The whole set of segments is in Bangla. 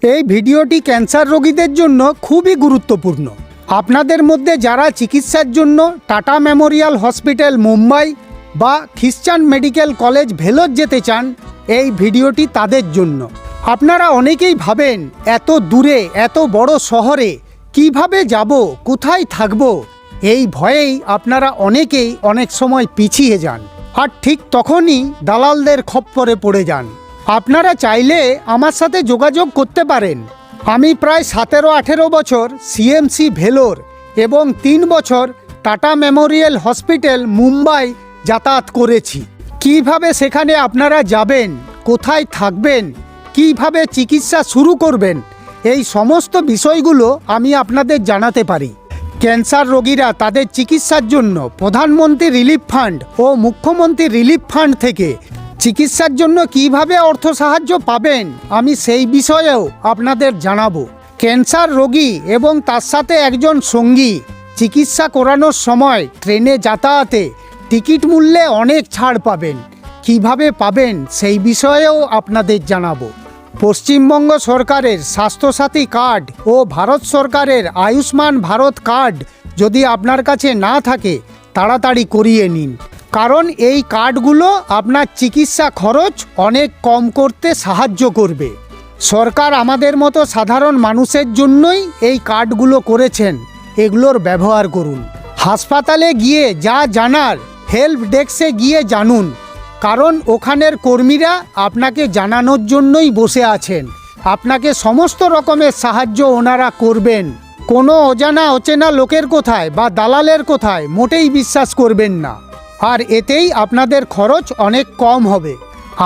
এই ভিডিওটি ক্যান্সার রোগীদের জন্য খুবই গুরুত্বপূর্ণ। আপনাদের মধ্যে যারা চিকিৎসার জন্য টাটা মেমোরিয়াল হসপিটাল মুম্বাই বা খ্রিস্টান মেডিকেল কলেজ ভেলোর যেতে চান, এই ভিডিওটি তাদের জন্য। আপনারা অনেকেই ভাবেন এত দূরে এত বড় শহরে কিভাবে যাব, কোথায় থাকব, এই ভয়েই আপনারা অনেকেই অনেক সময় পিছিয়ে যান, আর ঠিক তখনই দালালদের খপ্পরে পড়ে যান। আপনারা চাইলে আমার সাথে যোগাযোগ করতে পারেন। আমি প্রায় 17-18 বছর সিএমসি ভেলোর এবং 3 বছর টাটা মেমোরিয়াল হসপিটাল মুম্বাই যাতায়াত করেছি। কিভাবে সেখানে আপনারা যাবেন, কোথায় থাকবেন, কিভাবে চিকিৎসা শুরু করবেন, এই সমস্ত বিষয়গুলো আমি আপনাদের জানাতে পারি। ক্যান্সার রোগীরা তাদের চিকিৎসার জন্য প্রধানমন্ত্রী রিলিফ ফান্ড ও মুখ্যমন্ত্রী রিলিফ ফান্ড থেকে চিকিৎসার জন্য কিভাবে অর্থ সাহায্য পাবেন, আমি সেই বিষয়েও আপনাদের জানাবো। ক্যান্সার রোগী এবং তার সাথে একজন সঙ্গী চিকিৎসা করানোর সময় ট্রেনে যাতায়াতে টিকিট মূল্যে অনেক ছাড় পাবেন। কিভাবে পাবেন সেই বিষয়েও আপনাদের জানাবো। পশ্চিমবঙ্গ সরকারের স্বাস্থ্যসাথী কার্ড ও ভারত সরকারের আয়ুষ্মান ভারত কার্ড যদি আপনার কাছে না থাকে, তাড়াতাড়ি করিয়ে নিন, কারণ এই কার্ডগুলো আপনার চিকিৎসা খরচ অনেক কম করতে সাহায্য করবে। সরকার আমাদের মতো সাধারণ মানুষের জন্যই এই কার্ডগুলো করেছেন, এগুলোর ব্যবহার করুন। হাসপাতালে গিয়ে যা জানার হেল্প ডেস্কে গিয়ে জানুন, কারণ ওখানের কর্মীরা আপনাকে জানানোর জন্যই বসে আছেন। আপনাকে সমস্ত রকমের সাহায্য ওনারা করবেন। কোনো অজানা অচেনা লোকের কথায় বা দালালের কথায় মোটেই বিশ্বাস করবেন না, আর এতেই আপনাদের খরচ অনেক কম হবে।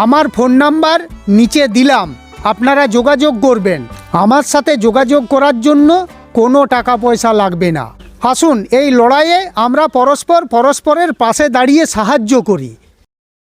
আমার ফোন নাম্বার নিচে দিলাম, আপনারা যোগাযোগ করবেন। আমার সাথে যোগাযোগ করার জন্য কোনো টাকা পয়সা লাগবে না। আসুন এই লড়াইয়ে আমরা পরস্পরের পাশে দাঁড়িয়ে সাহায্য করি।